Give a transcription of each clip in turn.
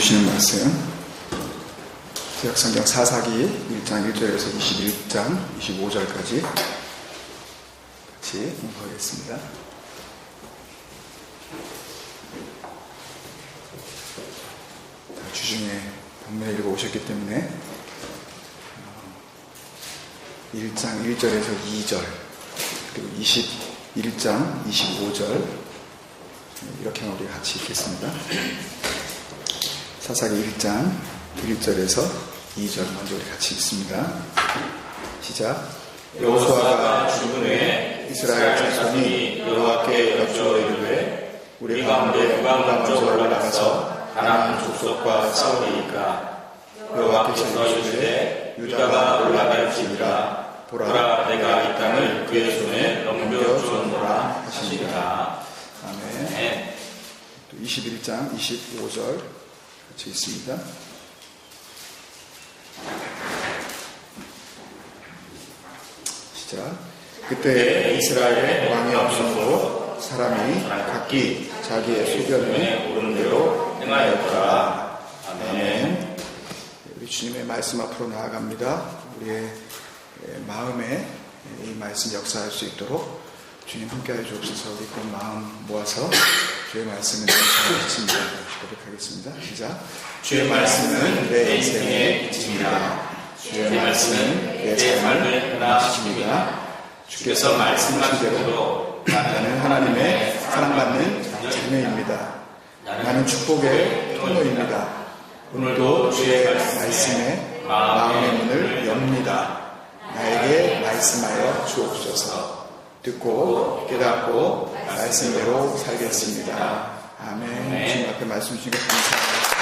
주시는 말씀 구약성경 사사기 1장 1절에서 21장 25절까지 같이 공부하겠습니다. 주중에 본문에 읽어오셨기 때문에 1장 1절에서 2절 그리고 21장 25절 이렇게만 우리 같이 읽겠습니다. 사사기 1장 1절에서 2절 먼저 우리 같이 읽습니다. 시작. 여호수아가 죽은 후에 이스라엘 자손이 여호와께 여쭈어 이르되 우리 가운데 누가 먼저 올라가서 가나안 족속과 싸우리이까. 여호와께서 이르시되 유다가 올라갈지니라. 보라, 내가 이 땅을 그의 손에 넘겨주었노라 하시니라. 아멘. 또 21장 25절 같이 있습니다. 시작. 그때 이스라엘에 왕이 없었고 사람이 각기 자기의 소견에 오른 대로 행하였더라. 아멘. 우리 주님의 말씀 앞으로 나아갑니다. 우리의 마음에 이 말씀 역사할 수 있도록 주님 함께해 주옵소서. 우리 그 마음 모아서 주의 말씀은 잘 비칩니다. 고백하겠습니다. 시작. 주의 말씀은 내 인생의 빛입니다. 주의 말씀은 내 삶을 변화시킵니다. 주께서 말씀하신 대로 나는 하나님의 사랑받는 자녀입니다. 나는 축복의 통로입니다. 오늘도 주의 말씀에 마음의 문을 엽니다. 나에게 말씀하여 주옵소서. 듣고 깨닫고 말씀대로 살겠습니다. 아멘. 주님 앞에 말씀 주신 것 감사합니다.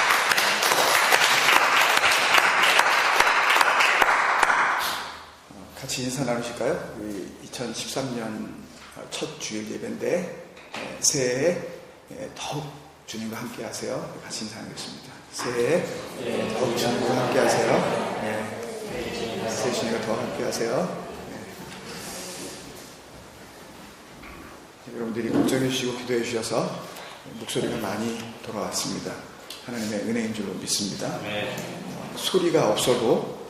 같이 인사 나누실까요? 우리 2013년 첫 주일 예배인데 새해에 더욱 주님과 함께 하세요. 같이 인사 나누겠습니다. 새해에 더욱 주님과 함께 하세요. 새해 주님과 더 함께 하세요. 여러분들이 걱정해 주시고 기도해 주셔서 목소리가 많이 돌아왔습니다. 하나님의 은혜인 줄로 믿습니다. 소리가 없어도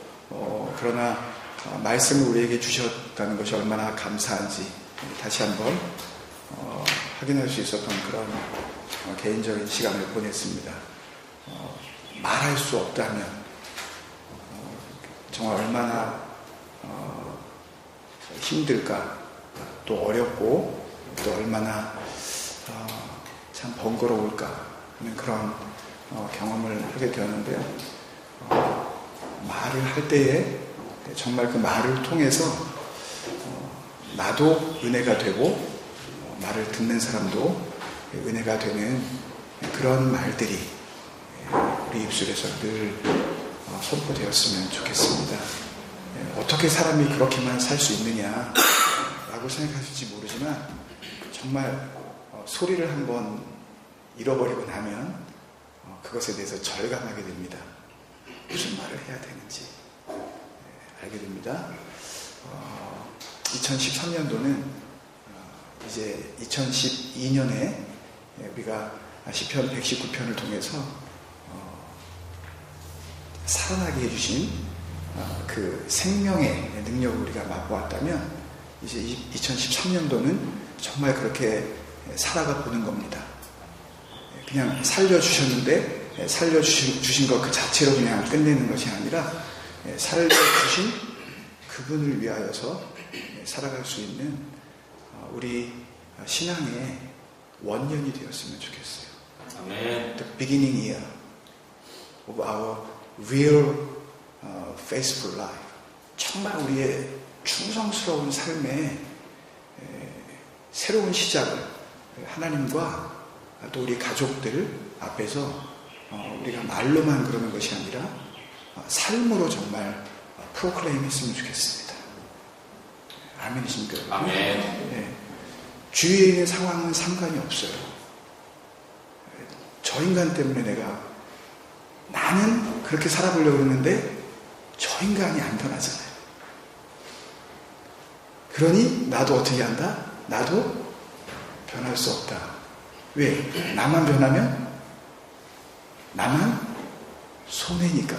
그러나 말씀을 우리에게 주셨다는 것이 얼마나 감사한지 다시 한번 확인할 수 있었던 그런 개인적인 시간을 보냈습니다. 말할 수 없다면 정말 얼마나 힘들까, 또 어렵고 또 얼마나 참 번거로울까 하는 그런 경험을 하게 되었는데요. 말을 할 때에 정말 그 말을 통해서 나도 은혜가 되고 말을 듣는 사람도 은혜가 되는 그런 말들이 우리 입술에서 늘 선포되었으면 좋겠습니다. 어떻게 사람이 그렇게만 살 수 있느냐 라고 생각하실지 모르지만 정말 소리를 한번 잃어버리고 나면 그것에 대해서 절감하게 됩니다. 무슨 말을 해야 되는지 알게 됩니다. 2013년도는 이제 2012년에 우리가 시편 119편을 통해서 살아나게 해주신 그 생명의 능력을 우리가 맛보았다면 이제 2013년도는 정말 그렇게 살아가 보는 겁니다. 그냥 살려주셨는데 살려주신 것 그 자체로 그냥 끝내는 것이 아니라 살려주신 그분을 위하여서 살아갈 수 있는 우리 신앙의 원년이 되었으면 좋겠어요. 아멘. The beginning year of our real faithful life. 정말 우리의 충성스러운 삶의 새로운 시작을 하나님과 또 우리 가족들 앞에서 우리가 말로만 그러는 것이 아니라 삶으로 정말 프로클레임 했으면 좋겠습니다. 아멘이십니까? 아멘. 네. 주위에 있는 상황은 상관이 없어요. 저 인간 때문에 나는 그렇게 살아보려고 그러는데 저 인간이 안 변하잖아요. 그러니 나도 어떻게 한다? 나도 변할 수 없다. 왜? 나만 변하면 나만 손해니까.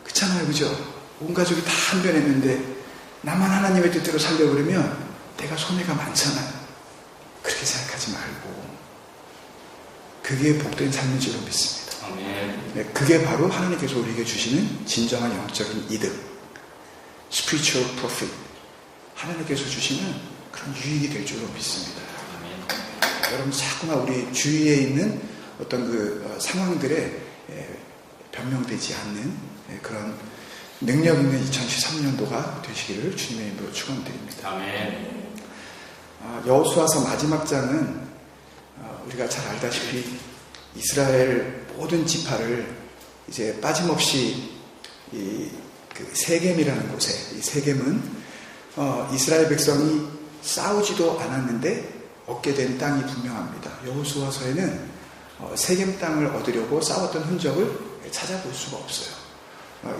그렇잖아요, 그죠? 온 가족이 다 한변했는데 나만 하나님의 뜻대로 살려고 그러면 내가 손해가 많잖아요. 그렇게 생각하지 말고 그게 복된 삶인 줄로 믿습니다. 아멘. 그게 바로 하나님께서 우리에게 주시는 진정한 영적인 이득, spiritual profit, 하나님께서 주시는 그런 유익이 될 줄로 믿습니다. 아멘. 여러분 자꾸만 우리 주위에 있는 어떤 그 상황들에 변명되지 않는 그런 능력 있는 2013년도가 되시기를 주님의 이름으로 축원드립니다. 아멘. 여호수아서 마지막 장은 우리가 잘 알다시피 이스라엘 모든 지파를 이제 빠짐없이 그 세겜이라는 곳에, 이 세겜은 이스라엘 백성이 싸우지도 않았는데 얻게 된 땅이 분명합니다. 여호수아서에는 세겜 땅을 얻으려고 싸웠던 흔적을 찾아볼 수가 없어요.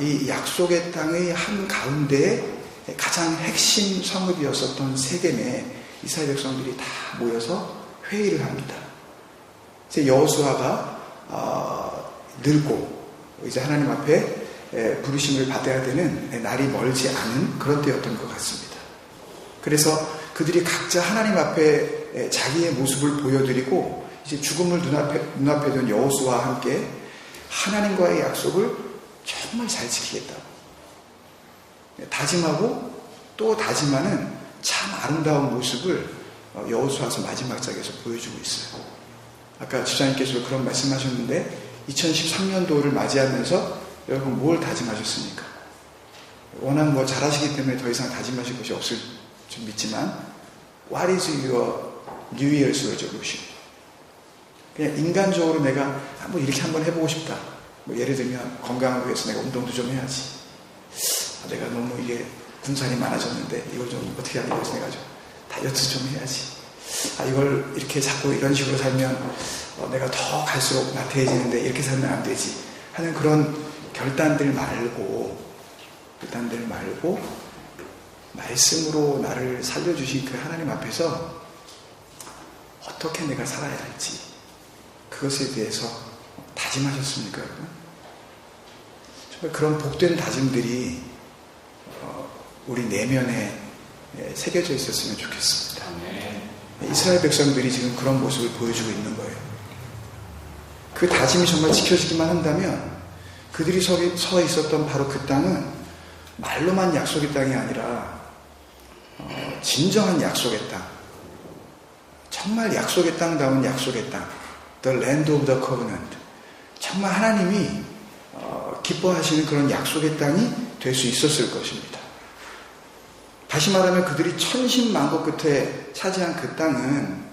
이 약속의 땅의 한 가운데에 가장 핵심 성읍이었었던 세겜에 이스라엘 백성들이 다 모여서 회의를 합니다. 이제 여호수아가 늙고 이제 하나님 앞에 부르심을 받아야 되는 날이 멀지 않은 그런 때였던 것 같습니다. 그래서 그들이 각자 하나님 앞에 자기의 모습을 보여드리고 이제 죽음을 눈앞에 둔 여호수아와 함께 하나님과의 약속을 정말 잘 지키겠다고 다짐하고 또 다짐하는 참 아름다운 모습을 여호수아서 마지막 장에서 보여주고 있어요. 아까 지사님께서 그런 말씀하셨는데 2013년도를 맞이하면서 여러분 뭘 다짐하셨습니까? 워낙 뭐 잘하시기 때문에 더 이상 다짐하실 것이 없을 줄 믿지만 What is your New Year's resolution? 그냥 인간적으로 내가 뭐 이렇게 한번 해보고 싶다. 뭐 예를 들면 건강을 위해서 내가 운동도 좀 해야지. 내가 너무 이게 군살이 많아졌는데 이걸 좀 어떻게 하기 위해서 내가 좀 다이어트 좀 해야지. 이걸 이렇게 자꾸 이런 식으로 살면 내가 더 갈수록 나태해지는데 이렇게 살면 안 되지 하는 그런 결단들 말고 말씀으로 나를 살려주신 그 하나님 앞에서 어떻게 내가 살아야 할지 그것에 대해서 다짐하셨습니까, 여러분? 정말 그런 복된 다짐들이 우리 내면에 새겨져 있었으면 좋겠습니다. 이스라엘 백성들이 지금 그런 모습을 보여주고 있는 거예요. 그 다짐이 정말 지켜지기만 한다면 그들이 서 있었던 바로 그 땅은 말로만 약속의 땅이 아니라 진정한 약속의 땅, 정말 약속의 땅다운 약속의 땅, The Land of the Covenant, 정말 하나님이 기뻐하시는 그런 약속의 땅이 될 수 있었을 것입니다. 다시 말하면 그들이 천신만고 끝에 차지한 그 땅은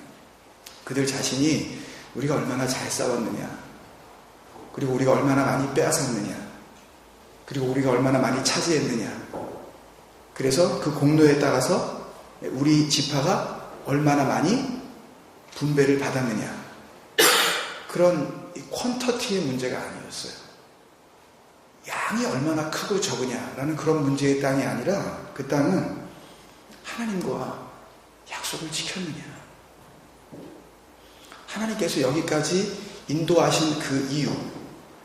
그들 자신이 우리가 얼마나 잘 싸웠느냐, 그리고 우리가 얼마나 많이 빼앗았느냐, 그리고 우리가 얼마나 많이 차지했느냐, 그래서 그 공로에 따라서 우리 지파가 얼마나 많이 분배를 받았느냐, 그런 퀀터티의 문제가 아니었어요. 양이 얼마나 크고 적으냐라는 그런 문제의 땅이 아니라 그 땅은 하나님과 약속을 지켰느냐, 하나님께서 여기까지 인도하신 그 이유,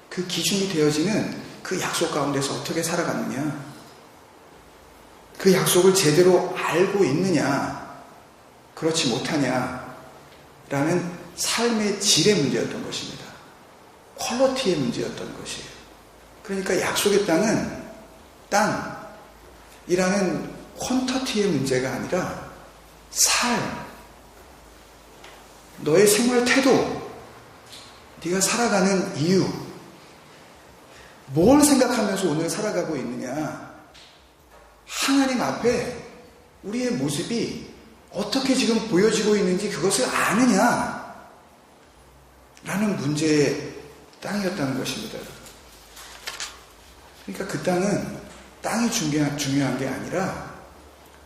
그 기준이 되어지는 그 약속 가운데서 어떻게 살아갔느냐, 그 약속을 제대로 알고 있느냐, 그렇지 못하냐라는 삶의 질의 문제였던 것입니다. 퀄리티의 문제였던 것이에요. 그러니까 약속의 땅은 땅이라는 퀀터티의 문제가 아니라 삶, 너의 생활 태도, 네가 살아가는 이유, 뭘 생각하면서 오늘 살아가고 있느냐, 하나님 앞에 우리의 모습이 어떻게 지금 보여지고 있는지 그것을 아느냐 라는 문제의 땅이었다는 것입니다. 그러니까 그 땅은 땅이 중요한 게 아니라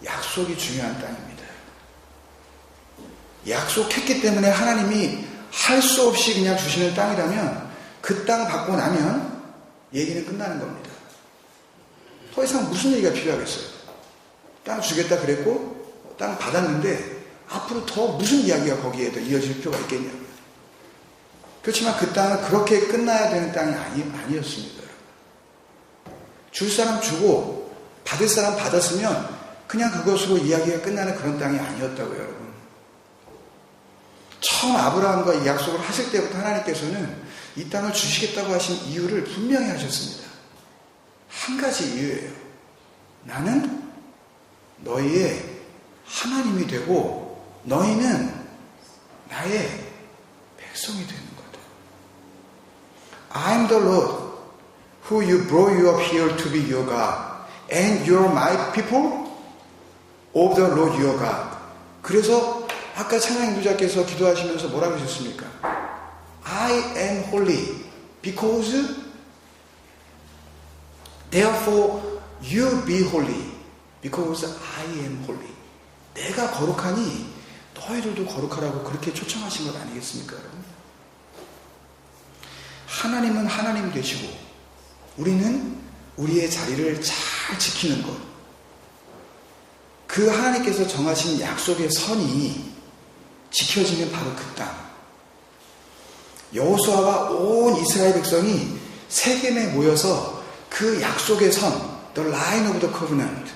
약속이 중요한 땅입니다. 약속했기 때문에 하나님이 할 수 없이 그냥 주시는 땅이라면 그 땅 받고 나면 얘기는 끝나는 겁니다. 더 이상 무슨 얘기가 필요하겠어요? 땅 주겠다 그랬고 땅 받았는데 앞으로 더 무슨 이야기가 거기에 더 이어질 필요가 있겠냐고요. 그렇지만 그 땅은 그렇게 끝나야 되는 땅이 아니었습니다. 줄 사람 주고 받을 사람 받았으면 그냥 그것으로 이야기가 끝나는 그런 땅이 아니었다고요, 여러분. 처음 아브라함과 이 약속을 하실 때부터 하나님께서는 이 땅을 주시겠다고 하신 이유를 분명히 하셨습니다. 한 가지 이유예요. 나는 너희의 하나님이 되고 너희는 나의 백성이 되는 거다. I am the Lord who you brought you up here to be your God and you are my people of the Lord your God. 그래서 아까 찬양 인도자께서 기도하시면서 뭐라고 하셨습니까? I am holy because therefore you be holy because I am holy. 내가 거룩하니 너희들도 거룩하라고 그렇게 초청하신 것 아니겠습니까, 여러분? 하나님은 하나님 되시고 우리는 우리의 자리를 잘 지키는 것. 그 하나님께서 정하신 약속의 선이 지켜지는 바로 그 땅. 여호수아와 온 이스라엘 백성이 세겜에 모여서 그 약속의 선, the line of the covenant,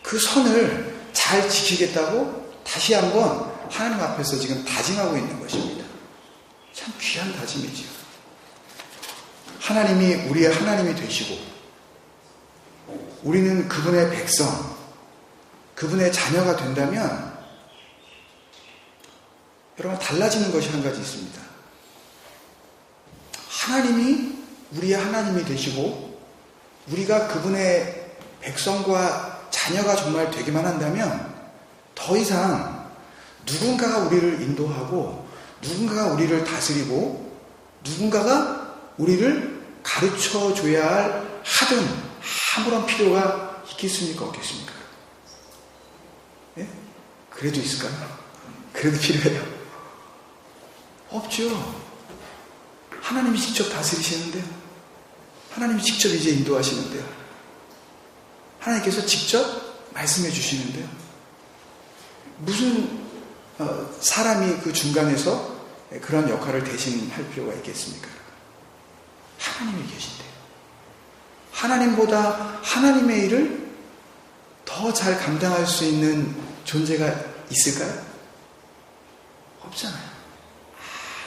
그 선을 잘 지키겠다고 다시 한번 하나님 앞에서 지금 다짐하고 있는 것입니다. 참 귀한 다짐이지요. 하나님이 우리의 하나님이 되시고 우리는 그분의 백성, 그분의 자녀가 된다면 여러분 달라지는 것이 한 가지 있습니다. 하나님이 우리의 하나님이 되시고 우리가 그분의 백성과 자녀가 정말 되기만 한다면 더 이상 누군가가 우리를 인도하고 누군가가 우리를 다스리고 누군가가 우리를 가르쳐 줘야 하든 아무런 필요가 있겠습니까? 없겠습니까? 예? 그래도 있을까요? 그래도 필요해요? 없죠. 하나님이 직접 다스리시는데요. 하나님이 직접 이제 인도하시는데요. 하나님께서 직접 말씀해 주시는데요. 무슨 사람이 그 중간에서 그런 역할을 대신할 필요가 있겠습니까? 하나님이 계신데요. 하나님보다 하나님의 일을 더 잘 감당할 수 있는 존재가 있을까요? 없잖아요.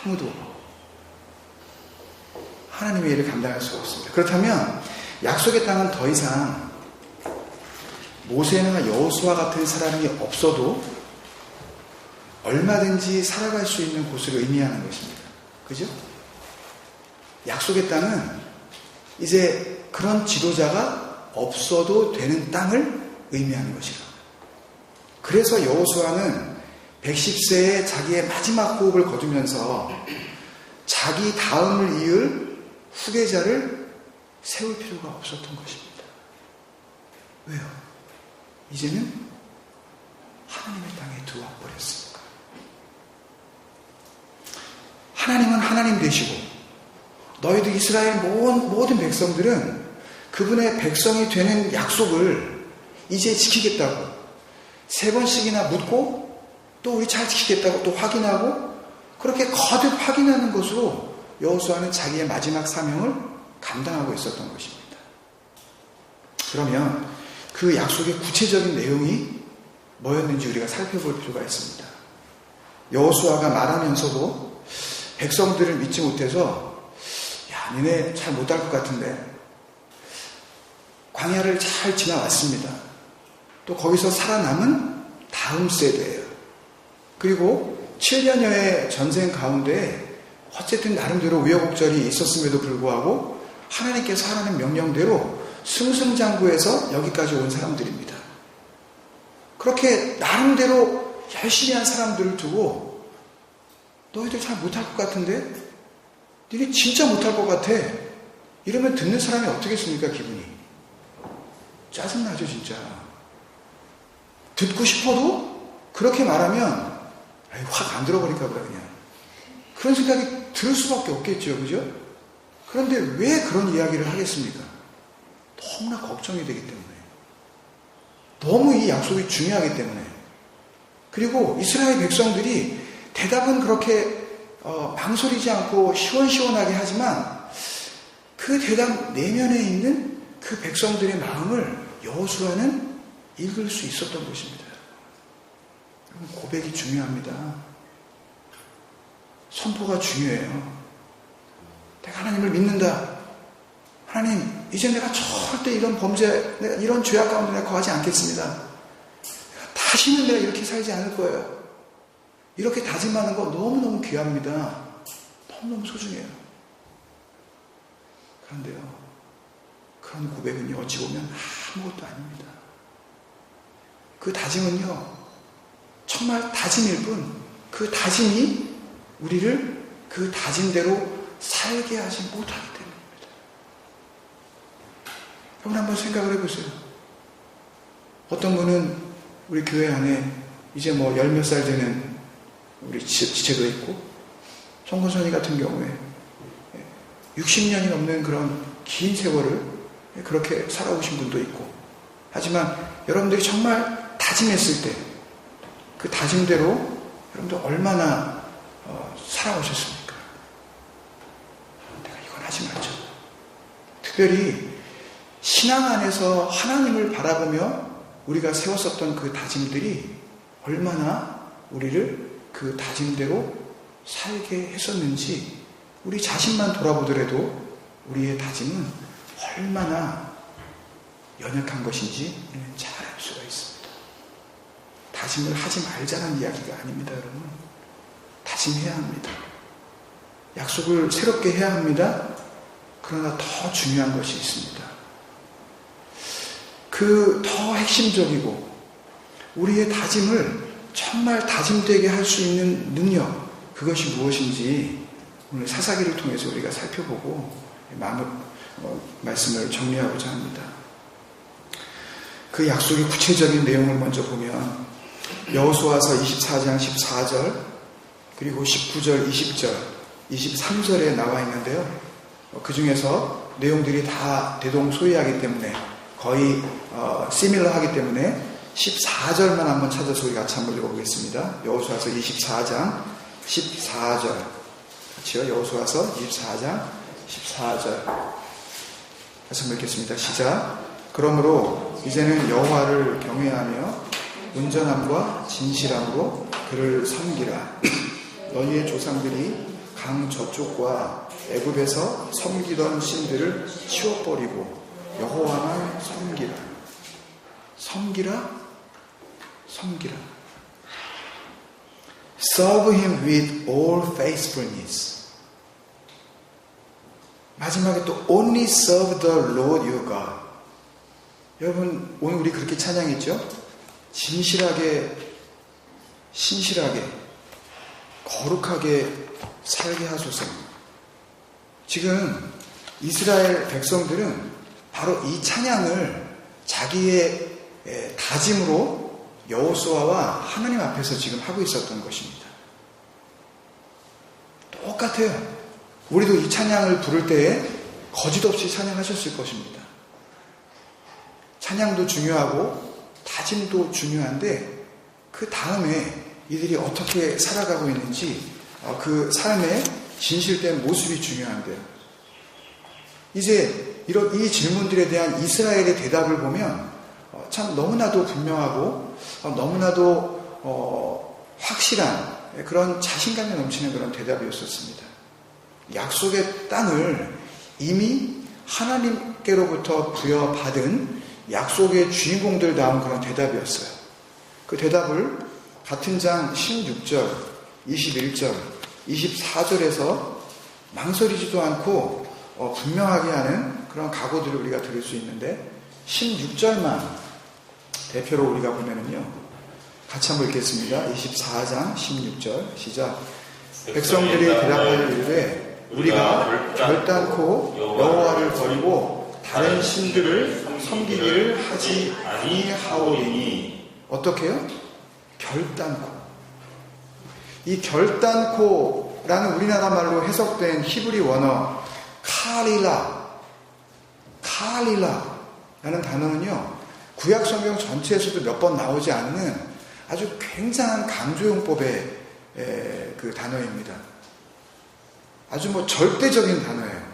아무도 하나님의 일을 감당할 수가 없습니다. 그렇다면 약속의 땅은 더 이상 모세나 여호수아 같은 사람이 없어도 얼마든지 살아갈 수 있는 곳을 의미하는 것입니다. 그죠? 약속의 땅은 이제 그런 지도자가 없어도 되는 땅을 의미하는 것이다. 그래서 여호수아는 110세에 자기의 마지막 호흡을 거두면서 자기 다음을 이을 후계자를 세울 필요가 없었던 것입니다. 왜요? 이제는 하나님의 땅에 들어와 버렸으니까. 하나님은 하나님 되시고 너희도 이스라엘 모든 백성들은 그분의 백성이 되는 약속을 이제 지키겠다고 3번씩이나 묻고 또 우리 잘 지키겠다고 또 확인하고 그렇게 거듭 확인하는 것으로 여호수아는 자기의 마지막 사명을 감당하고 있었던 것입니다. 그러면 그 약속의 구체적인 내용이 뭐였는지 우리가 살펴볼 필요가 있습니다. 여호수아가 말하면서도 백성들을 믿지 못해서 야, 니네 잘 못할 것 같은데 광야를 잘 지나왔습니다. 또 거기서 살아남은 다음 세대예요. 그리고 7년여의 전쟁 가운데 어쨌든 나름대로 우여곡절이 있었음에도 불구하고 하나님께서 하라는 명령대로 승승장구해서 여기까지 온 사람들입니다. 그렇게 나름대로 열심히 한 사람들을 두고 너희들 잘 못할 것 같은데? 니네 진짜 못할 것 같아. 이러면 듣는 사람이 어떻겠습니까, 기분이? 짜증나죠, 진짜. 듣고 싶어도 그렇게 말하면 확 안 들어버릴까 보다 그냥. 그런 생각이 들 수밖에 없겠죠, 그죠? 그런데 왜 그런 이야기를 하겠습니까? 너무나 걱정이 되기 때문에. 너무 이 약속이 중요하기 때문에. 그리고 이스라엘 백성들이 대답은 그렇게 망설이지 않고 시원시원하게 하지만 그 대답 내면에 있는 그 백성들의 마음을 여호수아는 읽을 수 있었던 것입니다. 고백이 중요합니다. 선포가 중요해요. 내가 하나님을 믿는다. 하나님, 이제 내가 절대 이런 범죄, 내가 이런 죄악 가운데 내가 거하지 않겠습니다. 다시는 내가 이렇게 살지 않을 거예요. 이렇게 다짐하는 거 너무너무 귀합니다. 너무너무 소중해요. 그런데요, 그런 고백은요, 어찌 보면 아무것도 아닙니다. 그 다짐은요, 정말 다짐일 뿐, 그 다짐이 우리를 그 다짐대로 살게 하지 못하기 때문입니다. 여러분 한번 생각을 해보세요. 어떤 분은 우리 교회 안에 이제 뭐 열 몇 살 되는 우리 지체도 있고, 송건선이 같은 경우에 60년이 넘는 그런 긴 세월을 그렇게 살아오신 분도 있고, 하지만 여러분들이 정말 다짐했을 때 그 다짐대로 여러분들 얼마나 살아오셨습니까? 내가 이건 하지 말자. 특별히 신앙 안에서 하나님을 바라보며 우리가 세웠었던 그 다짐들이 얼마나 우리를 그 다짐대로 살게 했었는지 우리 자신만 돌아보더라도 우리의 다짐은 얼마나 연약한 것인지 우리는 잘 알 수가 있습니다. 다짐을 하지 말자는 이야기가 아닙니다, 여러분. 다짐해야 합니다. 약속을 새롭게 해야 합니다. 그러나 더 중요한 것이 있습니다. 그 더 핵심적이고 우리의 다짐을 정말 다짐되게 할 수 있는 능력, 그것이 무엇인지 오늘 사사기를 통해서 우리가 살펴보고 말씀을 정리하고자 합니다. 그 약속의 구체적인 내용을 먼저 보면 여호수아서 24장 14절 그리고 19절, 20절, 23절에 나와 있는데요. 그 중에서 내용들이 다 대동소이하기 때문에 거의 시밀러하기 때문에 14절만 한번 찾아서 우리 같이 한번 읽어보겠습니다. 여호수아서 24장 14절 같이요. 여호수아서 24장 14절 다시 한번 읽겠습니다. 시작. 그러므로 이제는 여호와를 경외하며 온전함과 진실함으로 그를 섬기라. 너희의 조상들이 강 저쪽과 애굽에서 섬기던 신들을 치워버리고 여호와만 섬기라. 섬기라? 섬기라. Serve him with all faithfulness. 마지막에 또 Only serve the Lord your God. 여러분 오늘 우리 그렇게 찬양했죠? 진실하게, 신실하게, 거룩하게 살게 하소서. 지금 이스라엘 백성들은 바로 이 찬양을 자기의 다짐으로 여호수아와 하나님 앞에서 지금 하고 있었던 것입니다. 똑같아요. 우리도 이 찬양을 부를 때에 거짓없이 찬양하셨을 것입니다. 찬양도 중요하고 다짐도 중요한데 그 다음에 이들이 어떻게 살아가고 있는지 그 삶의 진실된 모습이 중요한데요. 이제 이 질문들에 대한 이스라엘의 대답을 보면 참 너무나도 분명하고 너무나도 확실한 그런 자신감이 넘치는 그런 대답이었었습니다. 약속의 땅을 이미 하나님께로부터 부여받은 약속의 주인공들다운 그런 대답이었어요. 그 대답을 같은 장 16절, 21절, 24절에서 망설이지도 않고 분명하게 하는 그런 각오들을 우리가 들을 수 있는데 16절만 대표로 우리가 보면은요. 같이 한번 읽겠습니다. 24장 16절 시작. 백성들이 대답하여 이르되 우리가 결단코 여호와를 버리고 다른 신들을 섬기기를 하지 아니하오리니. 어떻게요? 결단코. 이 결단코라는 우리나라 말로 해석된 히브리 원어 칼리라라는 단어는요. 구약 성경 전체에서도 몇 번 나오지 않는 아주 굉장한 강조용법의 그 단어입니다. 아주 절대적인 단어예요.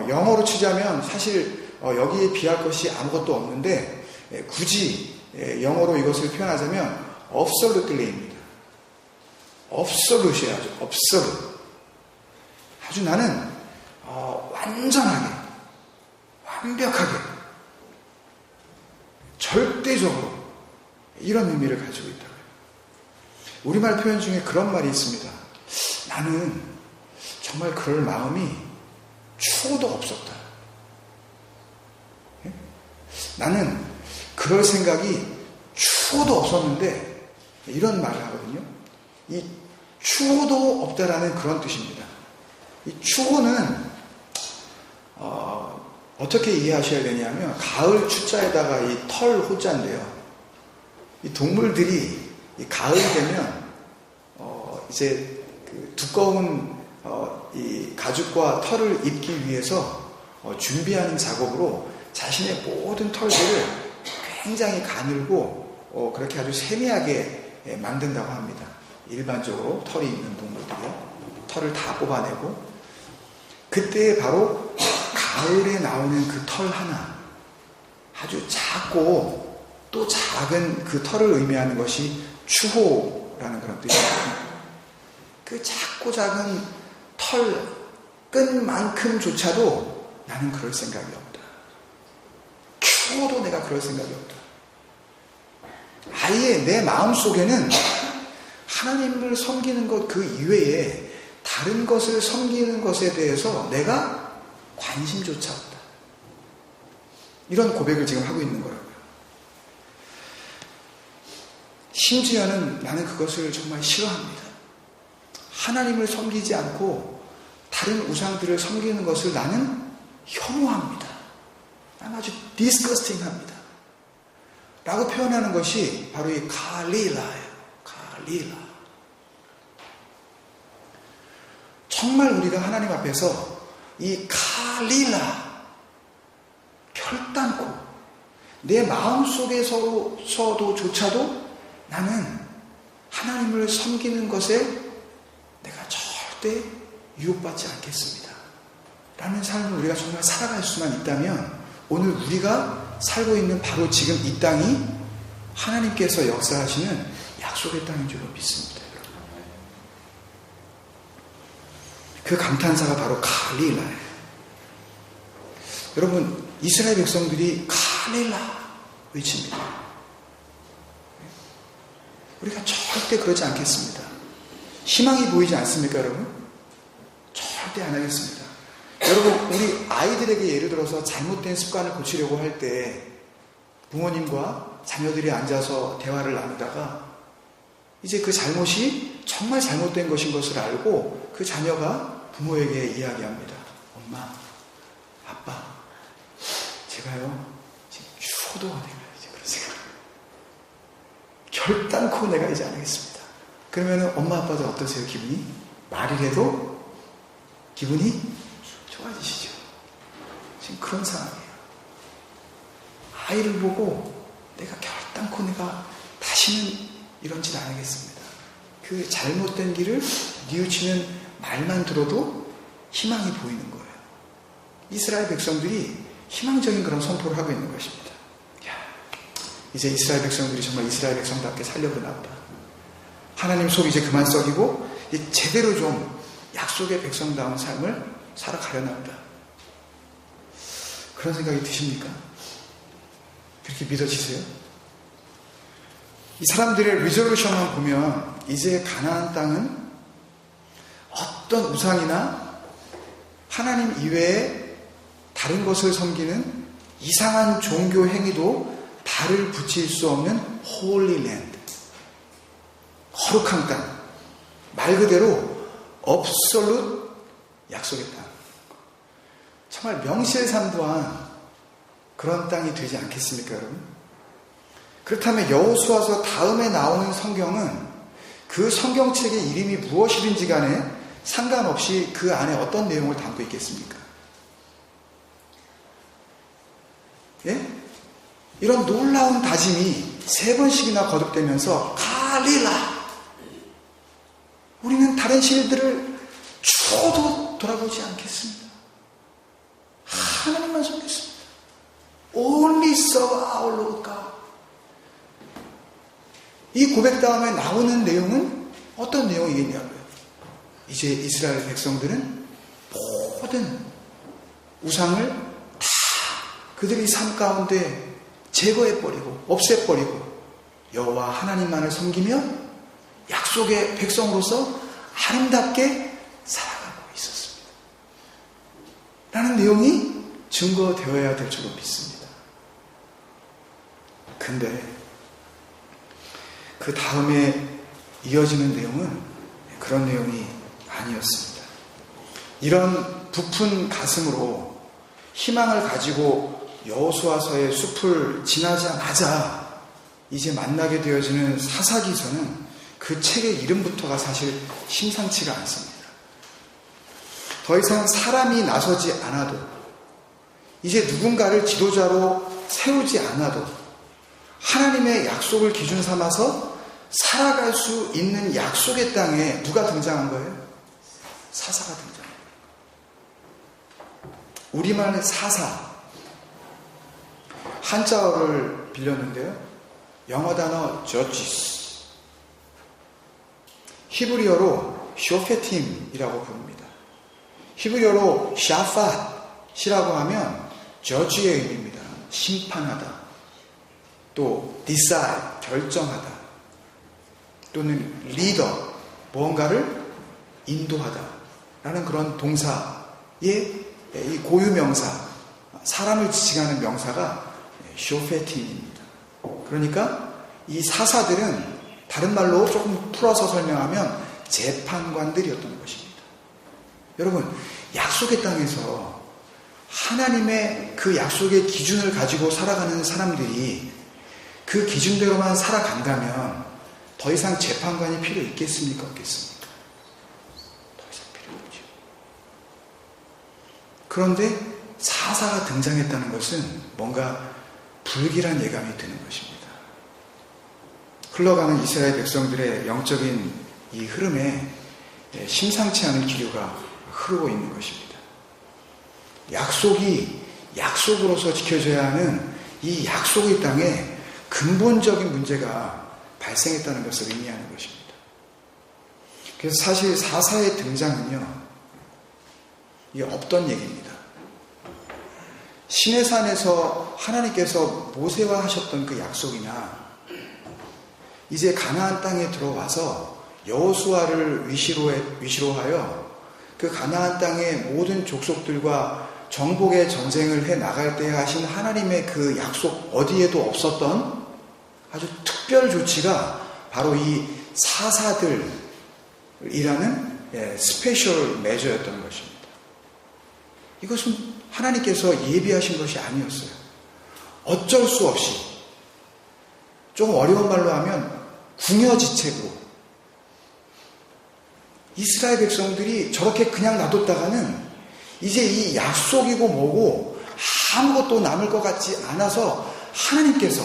영어로 치자면 사실 여기에 비할 것이 아무것도 없는데 굳이 영어로 이것을 표현하자면 absolutely입니다. absolute이에요. 아주 absolute. 아주 나는 완전하게, 완벽하게, 절대적으로 이런 의미를 가지고 있다고요. 우리말 표현 중에 그런 말이 있습니다. 나는 정말 그럴 마음이 추호도 없었다. 나는 그럴 생각이 추호도 없었는데 이런 말을 하거든요. 이 추호도 없다라는 그런 뜻입니다. 이 추호는 어떻게 이해하셔야 되냐면 가을 추자에다가 이 털 호자인데요. 이 동물들이 이 가을이 되면 이제 그 두꺼운 이 가죽과 털을 입기 위해서 준비하는 작업으로 자신의 모든 털들을 굉장히 가늘고 그렇게 아주 세미하게 만든다고 합니다. 일반적으로 털이 있는 동물들이요. 털을 다 뽑아내고 그때 바로 가을에 나오는 그 털 하나 아주 작고 또 작은 그 털을 의미하는 것이 추호라는 그런 뜻입니다. 그 작고 작은 털 끈만큼조차도 나는 그럴 생각이 없다. 추호도 내가 그럴 생각이 없다. 아예 내 마음속에는 하나님을 섬기는 것 그 이외에 다른 것을 섬기는 것에 대해서 내가 관심조차 없다. 이런 고백을 지금 하고 있는 거라고요. 심지어는 나는 그것을 정말 싫어합니다. 하나님을 섬기지 않고 다른 우상들을 섬기는 것을 나는 혐오합니다. 나는 아주 disgusting합니다. 라고 표현하는 것이 바로 이 갈릴라예요. 갈릴라. 정말 우리가 하나님 앞에서 이 갈릴라 결단코 내 마음속에서조차도 나는 하나님을 섬기는 것에 내가 절대 유혹받지 않겠습니다. 라는 삶을 우리가 정말 살아갈 수만 있다면 오늘 우리가 살고 있는 바로 지금 이 땅이 하나님께서 역사하시는 약속의 땅인 줄로 믿습니다. 그 감탄사가 바로 갈릴라예요. 여러분, 이스라엘 백성들이 갈릴라 외칩니다. 우리가 절대 그러지 않겠습니다. 희망이 보이지 않습니까, 여러분? 절대 안 하겠습니다. 여러분, 우리 아이들에게 예를 들어서 잘못된 습관을 고치려고 할 때 부모님과 자녀들이 앉아서 대화를 나누다가 이제 그 잘못이 정말 잘못된 것인 것을 알고 그 자녀가 부모에게 이야기합니다. 엄마, 아빠, 제가요 지금 추호도가 되면 이제 그런 생각 결단코 내가 이제 안 하겠습니다. 그러면은 엄마 아빠들 어떠세요? 기분이? 말이라도 기분이 좋아지시죠? 지금 그런 상황이에요. 아이를 보고 내가 결단코 내가 다시는 이런 짓 안 하겠습니다. 그 잘못된 길을 뉘우치는 말만 들어도 희망이 보이는 거예요. 이스라엘 백성들이 희망적인 그런 선포를 하고 있는 것입니다. 야, 이제 이스라엘 백성들이 정말 이스라엘 백성답게 살려보나 보다. 하나님 속 이제 그만 썩이고 제대로 좀 약속의 백성다운 삶을 살아가려나 보다. 그런 생각이 드십니까? 그렇게 믿어지세요? 이 사람들의 리졸루션만 보면 이제 가나안 땅은 어떤 우상이나 하나님 이외에 다른 것을 섬기는 이상한 종교 행위도 발을 붙일 수 없는 홀리 랜드, 거룩한 땅, 말 그대로 absolute 약속의 땅, 정말 명실상부한 그런 땅이 되지 않겠습니까, 여러분? 그렇다면 여호수아서 다음에 나오는 성경은 그 성경책의 이름이 무엇이든지 간에 상관없이 그 안에 어떤 내용을 담고 있겠습니까? 예? 이런 놀라운 다짐이 3번씩이나 거듭되면서 갈릴라, 우리는 다른 신들을 서도 돌아보지 않겠습니다. 하나님만 섬겼습니다. Only serve our Lord God. 이 고백 다음에 나오는 내용은 어떤 내용이겠냐고요. 이제 이스라엘 백성들은 모든 우상을 다 그들이 삶 가운데 제거해버리고 없애버리고 여호와 하나님만을 섬기며 약속의 백성으로서 아름답게 살아가고 있었습니다. 라는 내용이 증거되어야 될 줄로 믿습니다. 근데 그 다음에 이어지는 내용은 그런 내용이 아니었습니다. 이런 부푼 가슴으로 희망을 가지고 여호수아서의 숲을 지나자마자 이제 만나게 되어지는 사사기서는 그 책의 이름부터가 사실 심상치가 않습니다. 더 이상 사람이 나서지 않아도 이제 누군가를 지도자로 세우지 않아도 하나님의 약속을 기준 삼아서 살아갈 수 있는 약속의 땅에 누가 등장한 거예요? 사사가 등장한 거예요. 우리말의 사사, 한자어를 빌렸는데요. 영어 단어 judges, 히브리어로 쇼페팀이라고 부릅니다. 히브리어로 샤팟이라고 하면 저지의 의미입니다. 심판하다, 또 decide, 결정하다, 또는 리더, 무언가를 인도하다 라는 그런 동사의 이 고유명사, 사람을 지칭하는 명사가 쇼페팀입니다. 그러니까 이 사사들은 다른 말로 조금 풀어서 설명하면 재판관들이었던 것입니다. 여러분, 약속의 땅에서 하나님의 그 약속의 기준을 가지고 살아가는 사람들이 그 기준대로만 살아간다면 더 이상 재판관이 필요 있겠습니까? 없겠습니까? 더 이상 필요 없죠. 그런데 사사가 등장했다는 것은 뭔가 불길한 예감이 드는 것입니다. 흘러가는 이스라엘 백성들의 영적인 이 흐름에 심상치 않은 기류가 흐르고 있는 것입니다. 약속이 약속으로서 지켜져야 하는 이 약속의 땅에 근본적인 문제가 발생했다는 것을 의미하는 것입니다. 그래서 사실 사사의 등장은요, 이게 없던 얘기입니다. 시내산에서 하나님께서 모세와 하셨던 그 약속이나 이제 가나안 땅에 들어와서 여호수아를 위시로하여 그 가나안 땅의 모든 족속들과 정복의 전쟁을 해 나갈 때 하신 하나님의 그 약속 어디에도 없었던 아주 특별 조치가 바로 이 사사들이라는 스페셜 메저였던 것입니다. 이것은 하나님께서 예비하신 것이 아니었어요. 어쩔 수 없이, 조금 어려운 말로 하면 궁여지책으로 이스라엘 백성들이 저렇게 그냥 놔뒀다가는 이제 이 약속이고 뭐고 아무것도 남을 것 같지 않아서 하나님께서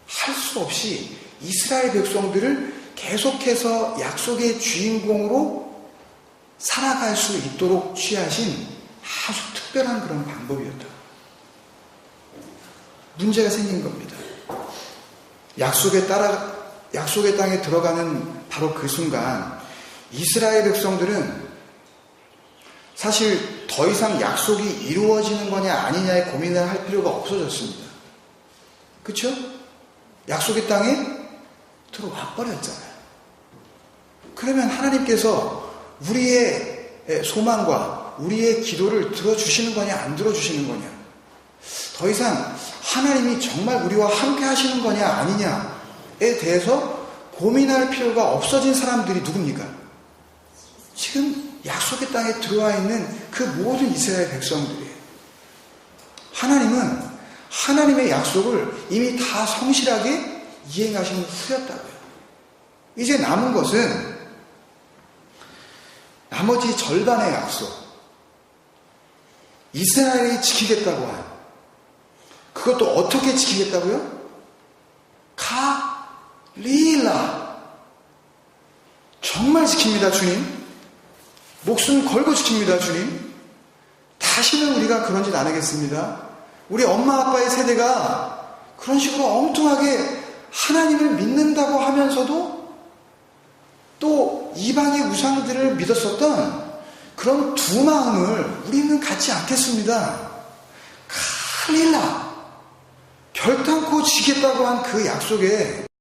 할 수 없이 이스라엘 백성들을 계속해서 약속의 주인공으로 살아갈 수 있도록 취하신 아주 특별한 그런 방법이었다. 문제가 생긴 겁니다. 약속의 땅에 들어가는 바로 그 순간 이스라엘 백성들은 사실 더 이상 약속이 이루어지는 거냐 아니냐에 고민을 할 필요가 없어졌습니다. 그렇죠? 약속의 땅에 들어와 버렸잖아요. 그러면 하나님께서 우리의 소망과 우리의 기도를 들어주시는 거냐 안 들어주시는 거냐, 더 이상 하나님이 정말 우리와 함께 하시는 거냐 아니냐에 대해서 고민할 필요가 없어진 사람들이 누굽니까? 지금 약속의 땅에 들어와 있는 그 모든 이스라엘 백성들이에요. 하나님은 하나님의 약속을 이미 다 성실하게 이행하신 후였다고요. 이제 남은 것은 나머지 절반의 약속, 이스라엘이 지키겠다고 한, 그것도 어떻게 지키겠다고요? 갈릴라. 정말 지킵니다, 주님. 목숨 걸고 지킵니다, 주님. 다시는 우리가 그런 짓 안 하겠습니다. 우리 엄마 아빠의 세대가 그런 식으로 엉뚱하게 하나님을 믿는다고 하면서도 또 이방의 우상들을 믿었었던 그런 두 마음을 우리는 갖지 않겠습니다. 칼릴라 결탄코 지겠다고 한 그 약속에